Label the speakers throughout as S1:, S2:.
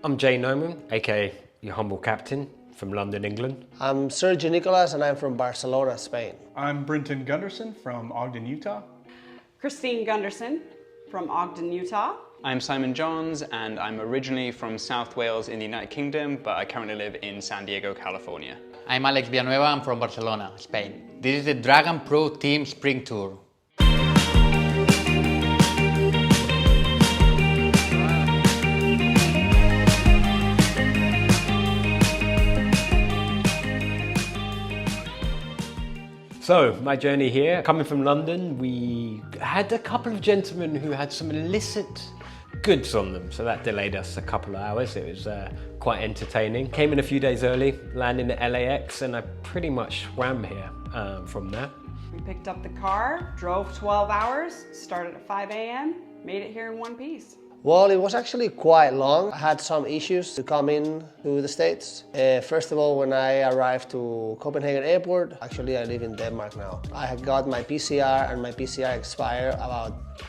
S1: I'm Jay Noman, aka your humble captain from London, England.
S2: I'm Sergio Nicolas and I'm from Barcelona, Spain.
S3: I'm Brenton Gunderson from Ogden, Utah.
S4: Christine Gunderson from Ogden, Utah.
S5: I'm Simon Johns and I'm originally from South Wales in the United Kingdom, but I currently live in San Diego, California.
S6: I'm Alex Villanueva, I'm from Barcelona, Spain. This is the Dragan Pro Team Spring Tour.
S1: So, my journey here, coming from London, we had a couple of gentlemen who had some illicit goods on them, so that delayed us a couple of hours. It was quite entertaining. Came in a few days early, landed at LAX, and I pretty much swam here from there.
S4: We picked up the car, drove 12 hours, started at 5 a.m., made it here in one piece.
S2: Well, it was actually quite long. I had some issues to come in to the States. First of all, when I arrived to Copenhagen Airport, actually I live in Denmark now. I had got my PCR and my PCR expired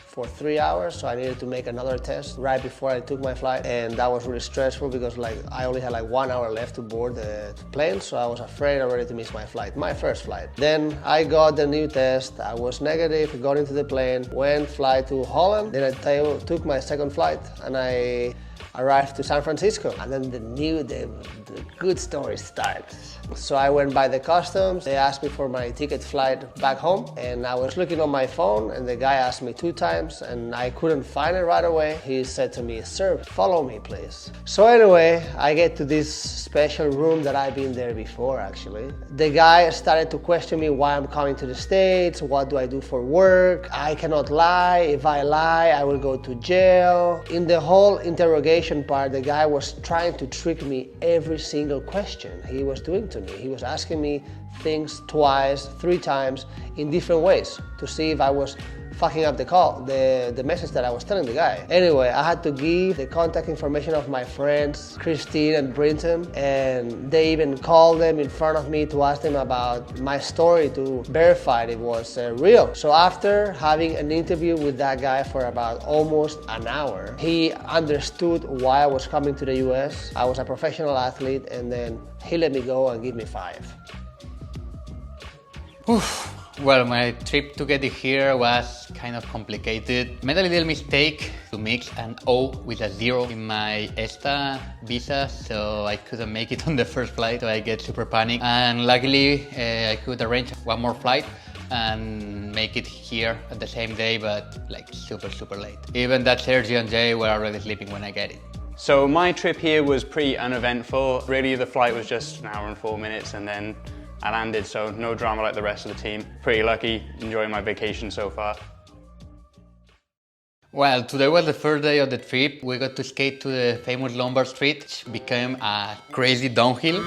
S2: for 3 hours, so I needed to make another test right before I took my flight, and that was really stressful because I only had 1 hour left to board the plane, so I was afraid already to miss my flight, my first flight. Then I got the new test, I was negative, got into the plane, went fly to Holland, then I took my second flight and I arrived to San Francisco, and then the good story starts. So I went by the customs, they asked me for my ticket flight back home, and I was looking on my phone and the guy asked me 2 times and I couldn't find it right away. He said to me, "Sir, follow me please." So anyway, I get to this special room that I've been there before actually. The guy started to question me why I'm coming to the States, what do I do for work, I cannot lie, if I lie I will go to jail. In the whole interrogation part, the guy was trying to trick me every single question he was doing to me. He was asking me things twice, 3 times in different ways to see if I was fucking up the message that I was telling the guy. Anyway, I had to give the contact information of my friends, Christine and Brenton, and they even called them in front of me to ask them about my story to verify it was real. So after having an interview with that guy for about almost an hour, he understood why I was coming to the US. I was a professional athlete, and then he let me go and give me 5.
S6: Oof. Well, my trip to get here was kind of complicated. Made a little mistake to mix an O with a 0 in my ESTA visa, so I couldn't make it on the first flight, so I get super panicked. And luckily, I could arrange one more flight and make it here at the same day, but super late. Even that Sergio and Jay were already sleeping when I get it.
S5: So my trip here was pretty uneventful. Really, the flight was just an hour and 4 minutes, and then I landed, so no drama like the rest of the team. Pretty lucky, enjoying my vacation so far.
S6: Well, today was the first day of the trip. We got to skate to the famous Lombard Street, which became a crazy downhill.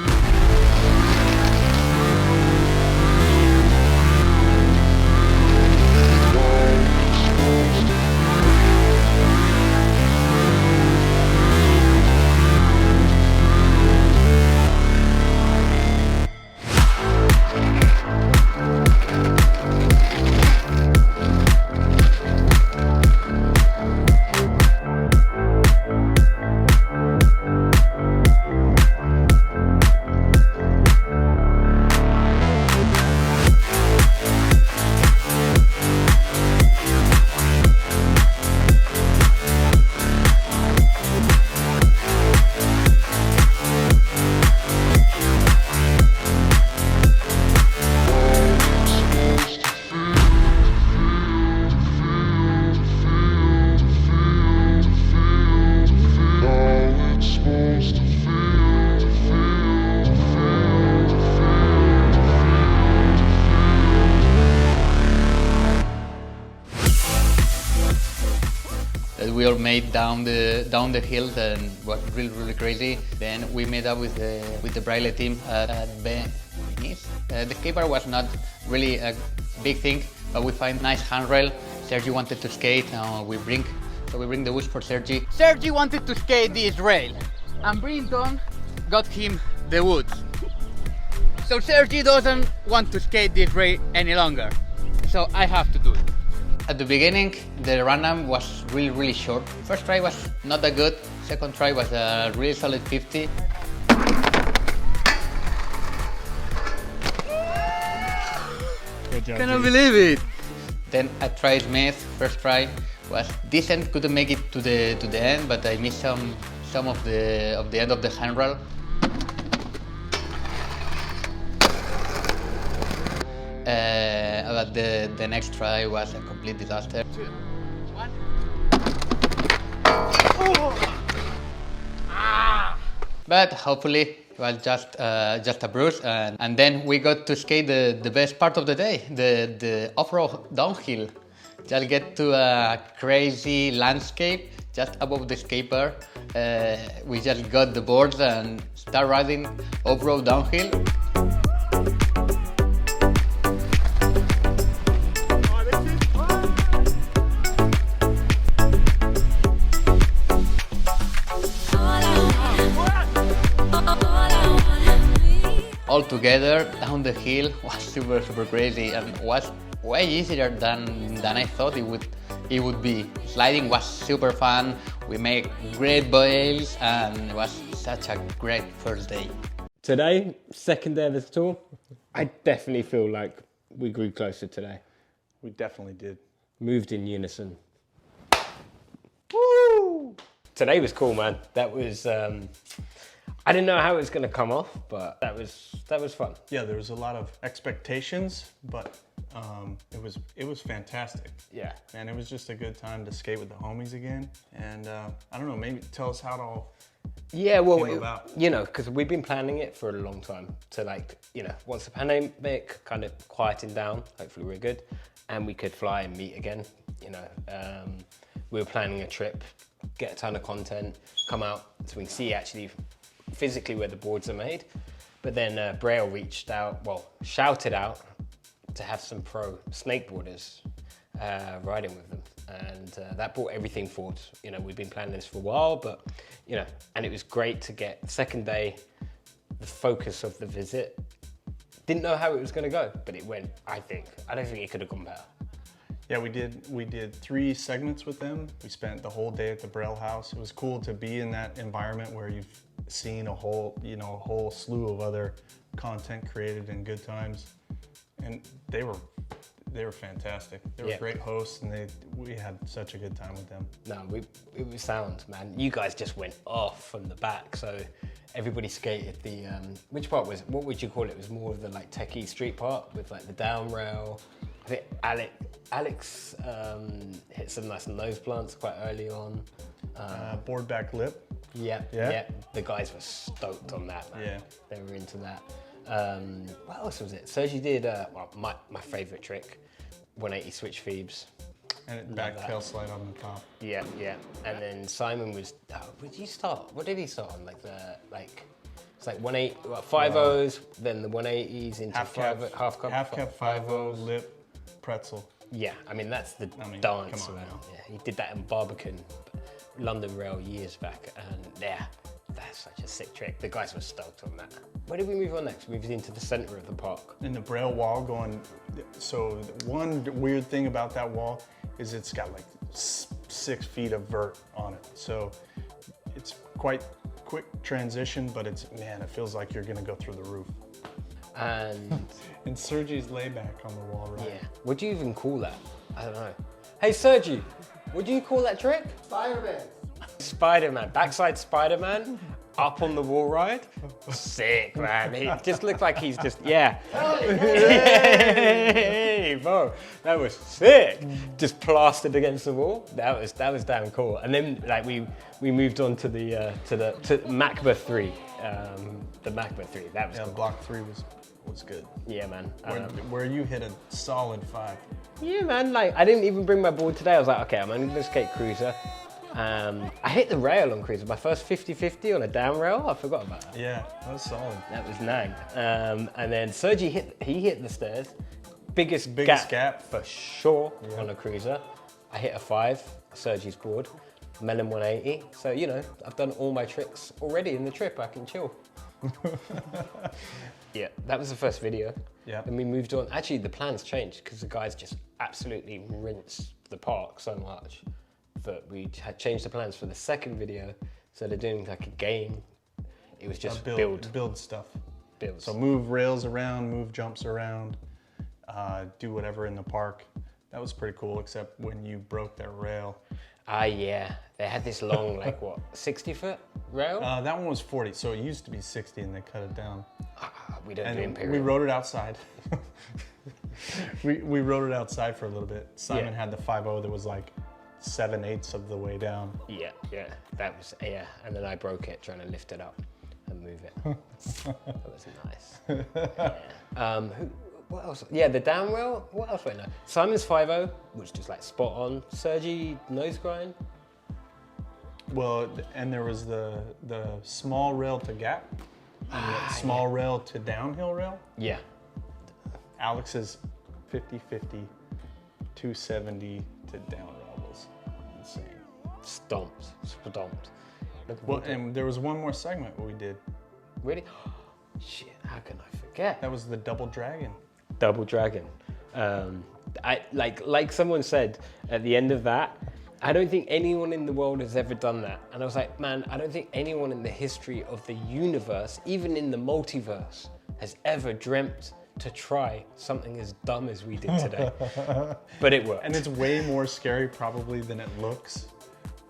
S6: We all made down the hill and was really crazy. Then we met up with the Braille team at Venice. The skateboard was not really a big thing, but we find nice handrail. Sergi wanted to skate, and we bring the woods for Sergi. Sergi wanted to skate this rail, and Brinton got him the woods. So Sergi doesn't want to skate this rail any longer, so I have to do it. At the beginning, the random was really short. First try was not that good, Second try was a really solid 50.
S3: Good job.
S6: Cannot believe it. Then I tried Smith. First try was decent. Couldn't make it to the end, but I missed some of the end of the handrail. But the next try was a complete disaster. 2, 1. But hopefully it was just a bruise, and then we got to skate the best part of the day, the off-road downhill. Just get to a crazy landscape just above the skate park. We just got the boards and start riding off-road downhill. All together down the hill was super crazy and was way easier than I thought it would be. Sliding was super fun. We made great Brailles and it was such a great first day.
S1: Today, second day of this tour, I definitely feel like we grew closer today.
S3: We definitely did.
S1: Moved in unison. Woo! Today was cool, man. That was I didn't know how it was going to come off, but that was fun.
S3: Yeah, there was a lot of expectations, but it was fantastic.
S1: Yeah.
S3: And it was just a good time to skate with the homies again. And I don't know, maybe tell us how it all came about.
S1: You know, because we've been planning it for a long time. So like, you know, once the pandemic kind of quieting down, hopefully we're good, and we could fly and meet again, you know. We were planning a trip, get a ton of content, come out so we can see actually physically where the boards are made. But then Braille reached out, well, shouted out to have some pro snakeboarders riding with them. And that brought everything forward. You know, we've been planning this for a while, but, you know, and it was great to get second day, the focus of the visit. Didn't know how it was gonna go, but it went, I don't think it could have gone better.
S3: Yeah, we did 3 segments with them. We spent the whole day at the Braille house. It was cool to be in that environment where you've seen a whole slew of other content created in good times. And they were fantastic. They were great hosts, and we had such a good time with them.
S1: No, it was sound, man. You guys just went off from the back, so everybody skated the, which part was, what would you call it? It was more of the like techie street part with like the down rail. I think Alex hit some nice nose plants quite early on.
S3: Board back lip.
S1: Yeah. The guys were stoked on that, man. Yeah. They were into that. What else was it? Sergi did, well, my favorite trick, 180 switch Phoebes.
S3: And it back tail slide on the top.
S1: Yeah. And then Simon was, where did he start? What did he start on? It's like 180, 5-0s, then the 180s into half cap
S3: 5-0, lip, pretzel.
S1: Yeah, I mean, that's the dance.
S3: Come on now.
S1: Yeah, he did that in Barbican, London Rail years back, and yeah, that's such a sick trick. The guys were stoked on that. Where did we move on next? We moved into the center of the park.
S3: In the Braille wall going, so one weird thing about that wall is it's got like 6 feet of vert on it. So it's quite quick transition, but it feels like you're gonna go through the roof.
S1: And
S3: and Sergi's layback on the wall, right?
S1: Yeah. What do you even call that? I don't know. Hey Sergi, what do you call that trick?
S2: Spider-Man.
S1: Spider-Man, backside Spider-Man, up on the wall ride. Sick, man. He just looked like he's just, yeah. Hey, bro, that was sick. Just plastered against the wall. That was damn cool. And then like we moved on to the Macbeth 3. The Macbeth 3. That was cool.
S3: Block 3 was good.
S1: Yeah, man.
S3: Where you hit a solid 5.
S1: Yeah, man. Like I didn't even bring my board today. I was like, okay, I'm only gonna skate cruiser. I hit the rail on cruiser. My first 50-50 on a down rail. I forgot about that.
S3: Yeah, that was solid.
S1: That was nang. And then Sergi hit the stairs. Biggest gap for sure on a cruiser. I hit a 5, Sergi's board. Melon 180. So, you know, I've done all my tricks already in the trip. I can chill. Yeah, that was the first video.
S3: Yeah.
S1: Then we moved on. Actually, the plans changed because the guys just absolutely rinsed the park so much that we had changed the plans for the second video So they're doing like a game. It was just
S3: build stuff.
S1: Builds.
S3: So move rails around, move jumps around, do whatever in the park. That was pretty cool, except when you broke their rail.
S1: Yeah. They had this long, like what, 60-foot rail?
S3: That one was 40, so it used to be 60 and they cut it down.
S1: We don't do
S3: And
S1: Imperial.
S3: we rode it outside. we rode it outside for a little bit. Simon had the 5.0 that was like 7/8 of the way down.
S1: Yeah. That was, and then I broke it trying to lift it up and move it. That was nice. Yeah. What else? Yeah, the down rail. What else went on? Simon's 5.0, which just like spot on. Sergi nose grind.
S3: Well, and there was the small rail to gap, and the small rail to downhill rail.
S1: Yeah.
S3: Alex's 50/50, 270 to down rail was insane.
S1: Stomped.
S3: Well, and there was one more segment we did.
S1: Really? Shit, how can I forget?
S3: That was the double dragon.
S1: Double Dragon. I like someone said at the end of that, I don't think anyone in the world has ever done that. And I was like, man, I don't think anyone in the history of the universe, even in the multiverse, has ever dreamt to try something as dumb as we did today. But it worked.
S3: And it's way more scary probably than it looks,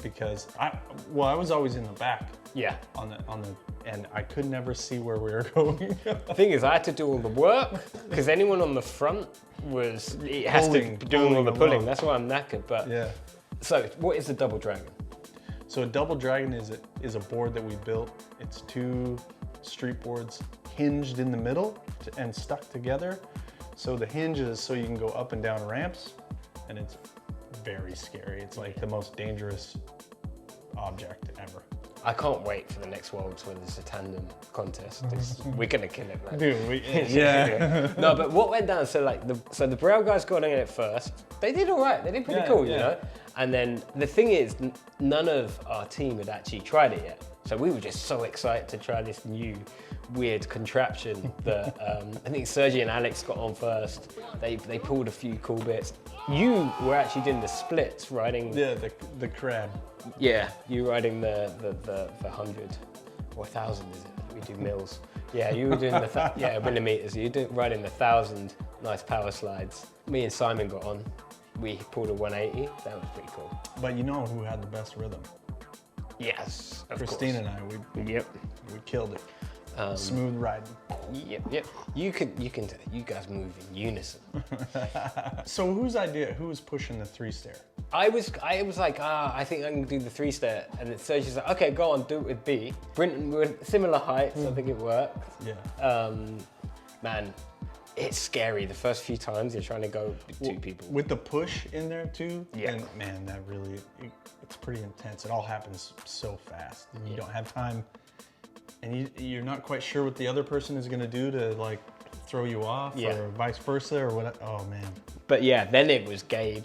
S3: because I was always in the back.
S1: Yeah.
S3: On the and I could never see where we were going.
S1: The thing is, I had to do all the work because anyone on the front has to be doing all the pulling.
S3: along.
S1: That's why I'm knackered. But
S3: Yeah.
S1: So, what is the Double Dragon?
S3: So a double dragon is a board that we built. It's 2 street boards hinged in the middle and stuck together. So the hinge is so you can go up and down ramps, and it's very scary. It's like the most dangerous object ever.
S1: I can't wait for the next Worlds when there's a tandem contest. We're gonna kill it, man.
S3: Dude,
S1: Yeah. No, but what went down? So like the Braille guys got in it first. They did all right. They did pretty cool, you know. And then the thing is, none of our team had actually tried it yet. So we were just so excited to try this new weird contraption that I think Sergi and Alex got on first. They pulled a few cool bits. You were actually doing the splits, riding.
S3: Yeah, the crab.
S1: Yeah, you riding the 100 or 1,000, is it? We do mils. Yeah, you were doing the millimeters. You were riding the 1,000 nice power slides. Me and Simon got on. We pulled a 180. That was pretty cool.
S3: But you know who had the best rhythm?
S1: Yes, of
S3: Christine
S1: course.
S3: and I. We killed it. Smooth riding.
S1: Yep. You guys move in unison.
S3: So whose idea? Who was pushing the 3-stair?
S1: I was like, I think I'm gonna do the 3-stair, and then Sergi's like, okay, go on, do it with B. Brinton, we were similar heights, I think it worked.
S3: Yeah.
S1: Man, it's scary. The first few times you're trying to go with 2 people.
S3: With the push in there too.
S1: Yeah.
S3: And man, that really, it's pretty intense. It all happens so fast, and you don't have time. And you're not quite sure what the other person is gonna do to like throw you off, or vice versa, or what. Oh man.
S1: But yeah, then it was Gabe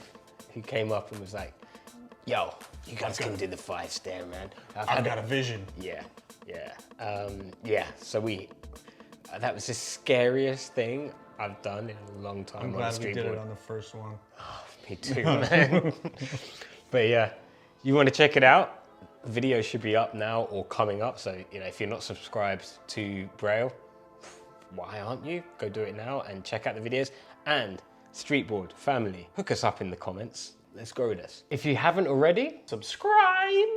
S1: who came up and was like, yo, you guys can do the 5-stair, man.
S3: I've got a vision.
S1: Yeah. So that was the scariest thing I've done in a long time.
S3: I'm
S1: on
S3: glad
S1: a
S3: we did
S1: streetboard.
S3: it on the first one.
S1: Me too, man. But yeah, you want to check it out? The video should be up now or coming up. So, you know, if you're not subscribed to Braille, why aren't you? Go do it now and check out the videos. And Streetboard family, hook us up in the comments. Let's grow this. If you haven't already, subscribe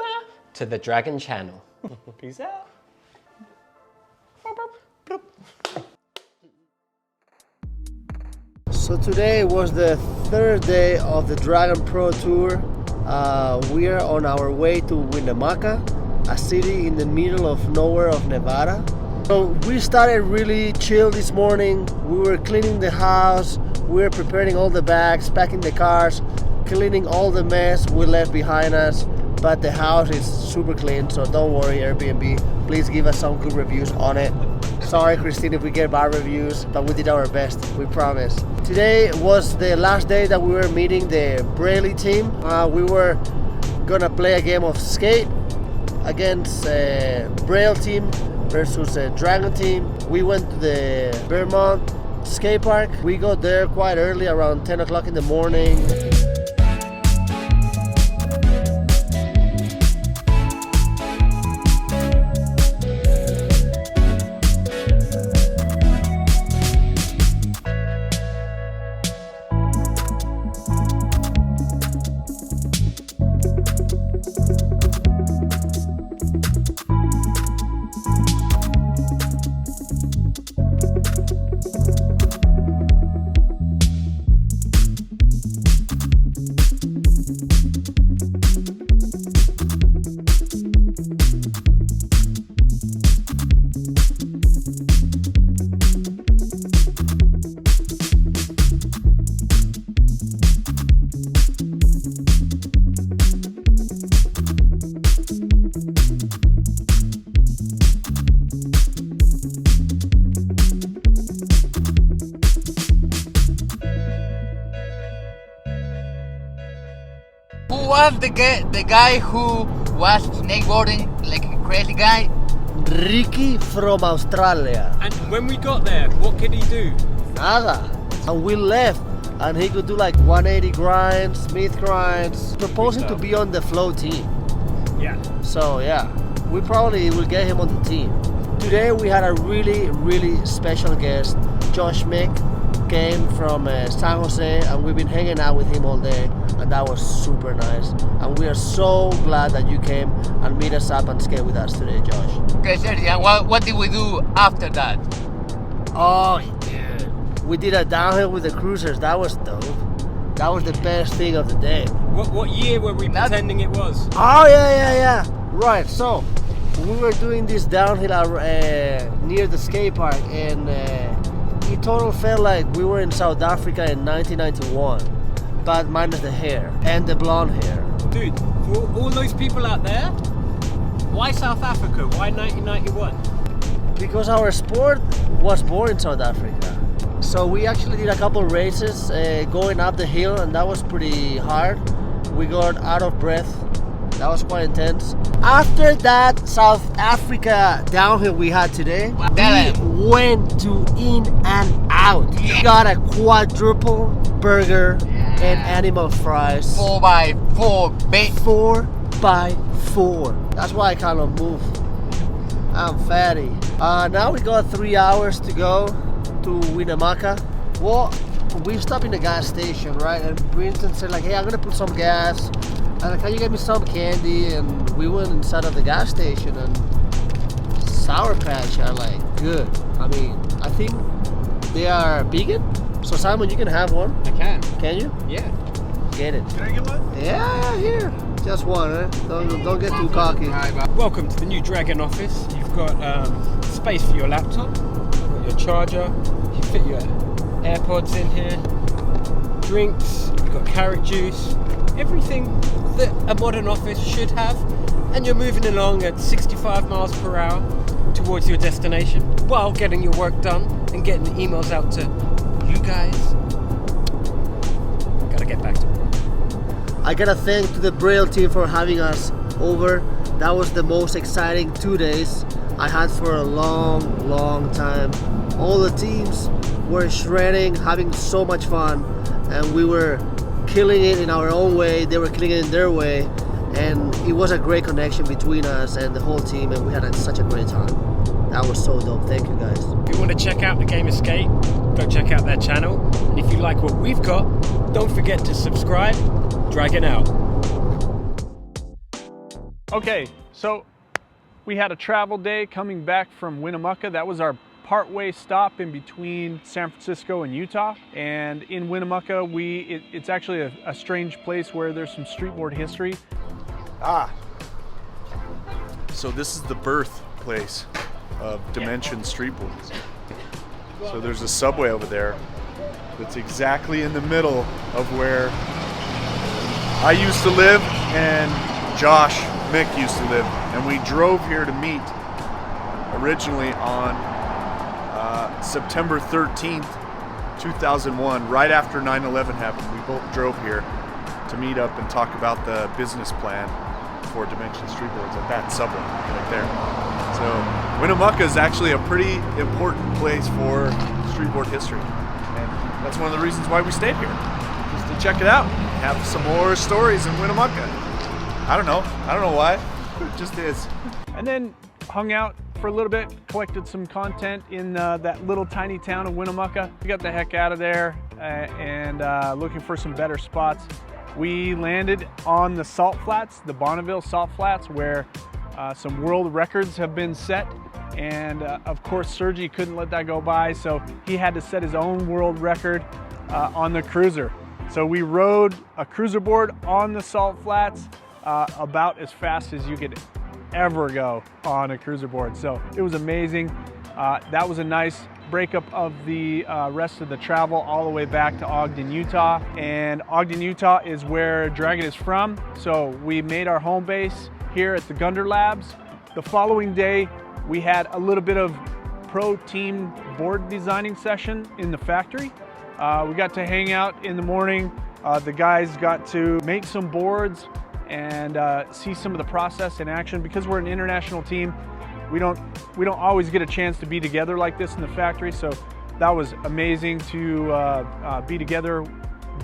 S1: to the Dragan channel.
S3: Peace out.
S2: So today was the 3rd day of the Dragan Pro Tour. We are on our way to Winnemucca, a city in the middle of nowhere of Nevada. So we started really chill this morning. We were cleaning the house, we were preparing all the bags, packing the cars, cleaning all the mess we left behind us. But the house is super clean, so don't worry, Airbnb. Please give us some good reviews on it. Sorry, Christine, if we get bad reviews, but we did our best, we promise. Today was the last day that we were meeting the Braille team. We were gonna play a game of skate against Braille team versus a Dragan team. We went to the Vermont skate park. We got there quite early, around 10 o'clock in the morning.
S6: Who was the guy who was snakeboarding like a crazy guy?
S2: Ricky from Australia.
S1: And when we got there, what could he do?
S2: Nada. And we left, and he could do like 180 grinds, Smith grinds, proposing to be on the flow team.
S1: Yeah.
S2: So yeah, we probably will get him on the team. Today we had a really special guest. Josh Mick came from San Jose, and we've been hanging out with him all day, and that was super nice. And we are so glad that you came and meet us up and skate with us today, Josh.
S6: Okay, Sergi, and what did we do after that?
S2: Oh, dude. We did a downhill with the cruisers. That was dope. That was the best thing of the day.
S1: What year were we pretending it was?
S2: Oh, yeah. Right, so we were doing this downhill near the skate park, and it totally felt like we were in South Africa in 1991, but minus the hair and the blonde hair.
S1: Dude, for all those people out there, why South Africa? Why 1991?
S2: Because our sport was born in South Africa. So we actually did a couple races going up the hill, and that was pretty hard. We got out of breath. That was quite intense. After that South Africa downhill we had today, we went to In-N-Out. You got a quadruple burger and animal fries.
S6: 4x4, bait.
S2: 4x4. That's why I cannot move. I'm fatty. Now we got 3 hours to go to Winnemucca. Well, we stopped in the gas station, right? And Brinton said like, hey, I'm gonna put some gas. And can you get me some candy? And we went inside of the gas station, and Sour Patch are like good. I mean, I think they are vegan. So Simon, you can have one.
S5: I can.
S2: Can you?
S5: Yeah.
S2: Get it.
S3: Can I get one?
S2: Yeah, here. Just one, eh? Don't get too cocky.
S1: Welcome to the new Dragan office. You've got space for your laptop, you've got your charger, you fit your AirPods in here, drinks, you've got carrot juice, everything that a modern office should have, and you're moving along at 65 miles per hour towards your destination while getting your work done and getting the emails out to you guys. Gotta get back to work.
S2: I gotta thank to the Braille team for having us over. That was the most exciting 2 days I had for a long time. All the teams were shredding, having so much fun, and we were killing it in our own way. They were killing it in their way, and it was a great connection between us and the whole team, and we had such a great time. That was so dope. Thank you guys.
S1: If you want to check out the Game of Skate, go check out their channel. And if you like what we've got, don't forget to subscribe. Dragan out.
S3: Okay, so we had a travel day coming back from Winnemucca. That was our partway stop in between San Francisco and Utah. And in Winnemucca, it's actually a strange place where there's some streetboard history.
S7: So this is the birthplace of Dimension Streetboards. So there's a subway over there that's exactly in the middle of where I used to live and Josh Mick used to live. And we drove here to meet originally on September 13th, 2001, right after 9/11 happened. We both drove here to meet up and talk about the business plan for Dimension Streetboards at that subway right there. So Winnemucca is actually a pretty important place for streetboard history, and that's one of the reasons why we stayed here, just to check it out, have some more stories in Winnemucca. I don't know why, it just is.
S3: And then hung out for a little bit, collected some content in that little tiny town of Winnemucca. We got the heck out of there and looking for some better spots. We landed on the Salt Flats, the Bonneville Salt Flats, where some world records have been set. And of course, Sergi couldn't let that go by, so he had to set his own world record on the cruiser. So we rode a cruiser board on the Salt Flats about as fast as you could
S8: ever go on a cruiser board. So it was amazing. That was a nice breakup of the rest of the travel all the way back to Ogden, Utah. And Ogden, Utah is where Dragan is from. So we made our home base here at the Gunder Labs. The following day, we had a little bit of pro team board designing session in the factory. We got to hang out in the morning. The guys got to make some boards and see some of the process in action. Because we're an international team, we don't always get a chance to be together like this in the factory, so that was amazing to be together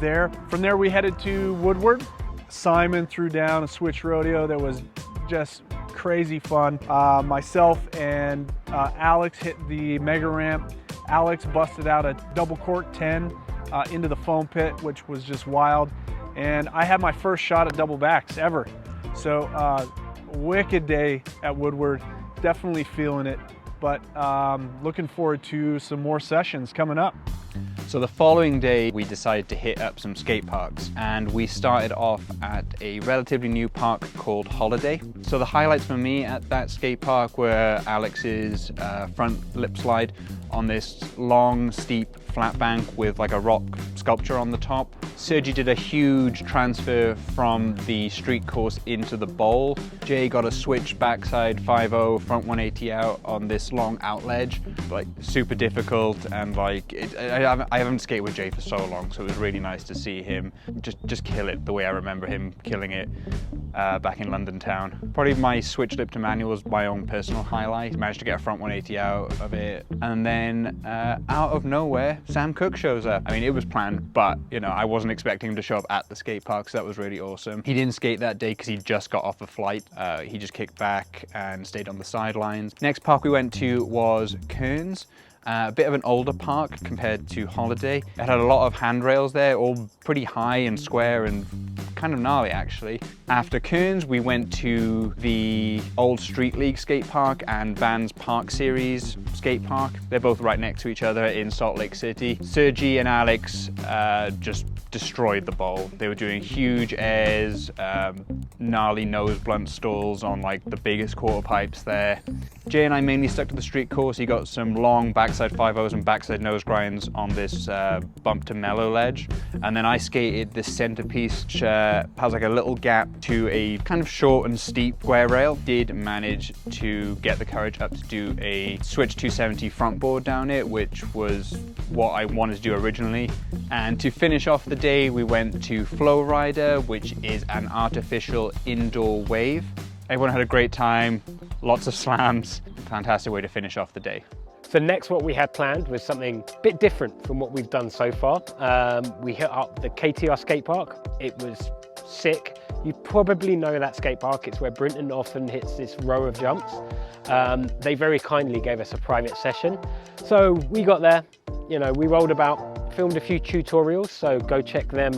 S8: there. From there we headed to Woodward. Simon threw down a switch rodeo that was just crazy fun. Myself and Alex hit the mega ramp. Alex busted out a double cork 10 into the foam pit, which was just wild. And I had my first shot at double backs ever. So wicked day at Woodward. Definitely feeling it, but looking forward to some more sessions coming up.
S5: So the following day we decided to hit up some skate parks, and we started off at a relatively new park called Holiday. So the highlights for me at that skate park were Alex's front lip slide on this long steep flat bank with like a rock sculpture on the top. Sergi did a huge transfer from the street course into the bowl. Jay got a switch backside 5.0 front 180 out on this long out ledge, like super difficult, and like I haven't skated with Jay for so long, so it was really nice to see him just kill it the way I remember him killing it back in London town. Probably my switch lip to manual was my own personal highlight. Managed to get a front 180 out of it, and then out of nowhere Sam Cook shows up. I mean, it was planned, but you know, I wasn't expecting him to show up at the skate park, so that was really awesome. He didn't skate that day because he just got off a flight. He just kicked back and stayed on the sidelines. Next park we went to was Kearns. A bit of an older park compared to Holiday. It had a lot of handrails there, all pretty high and square and kind of gnarly actually. After Kearns, we went to the old Street League skate park and Vans Park Series skate park. They're both right next to each other in Salt Lake City. Sergi and Alex just destroyed the bowl. They were doing huge airs, gnarly nose blunt stalls on like the biggest quarter pipes there. Jay and I mainly stuck to the street course. He got some long backside 5.0s and backside nose grinds on this bump to mellow ledge. And then I skated this centerpiece, which has like a little gap to a kind of short and steep square rail. Did manage to get the courage up to do a switch 270 front board down it, which was what I wanted to do originally. And to finish off the day, we went to Flow Rider, which is an artificial indoor wave. Everyone had a great time, lots of slams, fantastic way to finish off the day.
S1: So next what we had planned was something a bit different from what we've done so far. We hit up the KTR skate park. It was sick. You probably know that skate park. It's where Brinton often hits this row of jumps. They very kindly gave us a private session. So we got there, you know, we rolled about, filmed a few tutorials, so go check them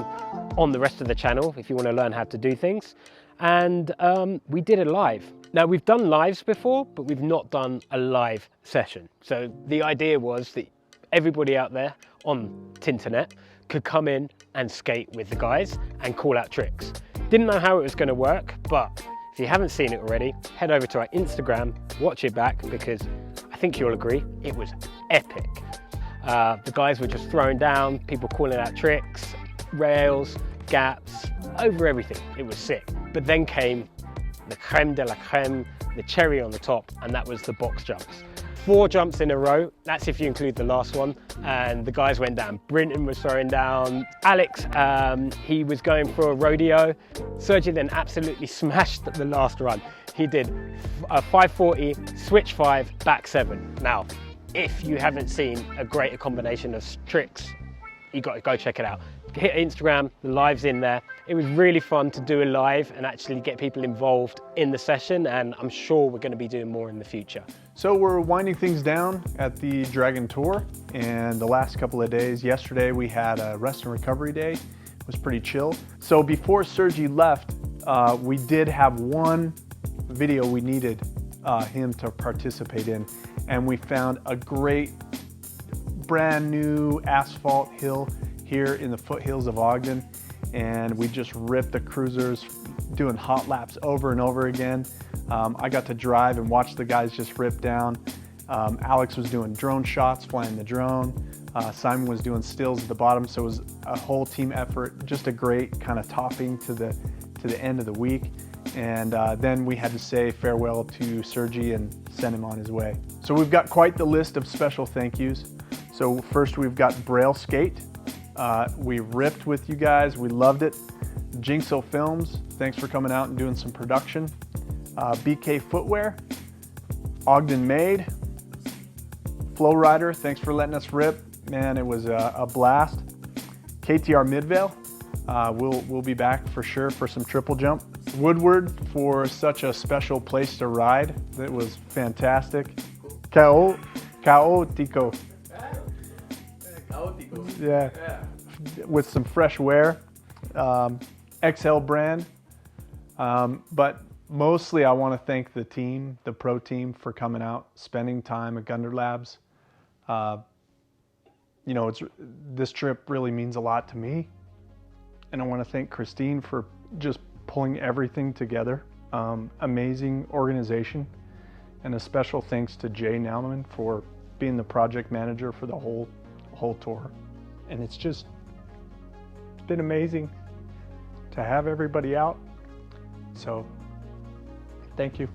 S1: on the rest of the channel if you want to learn how to do things. And we did it live. Now we've done lives before, but we've not done a live session. So the idea was that everybody out there on Tinternet could come in and skate with the guys and call out tricks. Didn't know how it was going to work, but if you haven't seen it already, head over to our Instagram, watch it back, because I think you'll agree, it was epic. The guys were just throwing down, people calling out tricks, rails, gaps, over everything. It was sick. But then came the creme de la creme, the cherry on the top, and that was the box jumps. 4 jumps in a row, that's if you include the last one, and the guys went down. Brinton was throwing down. Alex, he was going for a rodeo. Sergi then absolutely smashed the last run. He did a 540, switch 5, back 7. Now, if you haven't seen a greater combination of tricks, you got to go check it out. Hit Instagram, the live's in there. It was really fun to do a live and actually get people involved in the session, and I'm sure we're going to be doing more in the future.
S8: So we're winding things down at the Dragan Tour, and the last couple of days, yesterday we had a rest and recovery day. It was pretty chill. So before Sergi left, we did have one video we needed him to participate in, and we found a great brand new asphalt hill here in the foothills of Ogden, and we just ripped the cruisers doing hot laps over and over again. I got to drive and watch the guys just rip down. Alex was doing drone shots, flying the drone. Simon was doing stills at the bottom, so it was a whole team effort. Just a great kind of topping to the end of the week. And then we had to say farewell to Sergi and send him on his way. So we've got quite the list of special thank yous. So first we've got Braille Skate. We ripped with you guys, we loved it. Jinxo Films, thanks for coming out and doing some production. BK Footwear, Ogden Made, Flow Rider, thanks for letting us rip. Man, it was a blast. KTR Midvale, we'll be back for sure for some triple jump. Woodward for such a special place to ride. It was fantastic. Chaotico. Yeah, with some fresh wear. XL brand. But mostly I want to thank the team, the pro team, for coming out, spending time at Gunder Labs. You know, this trip really means a lot to me. And I want to thank Christine for just pulling everything together. Amazing organization. And a special thanks to Jay Nauman for being the project manager for the whole tour. And it's been amazing to have everybody out. So, thank you.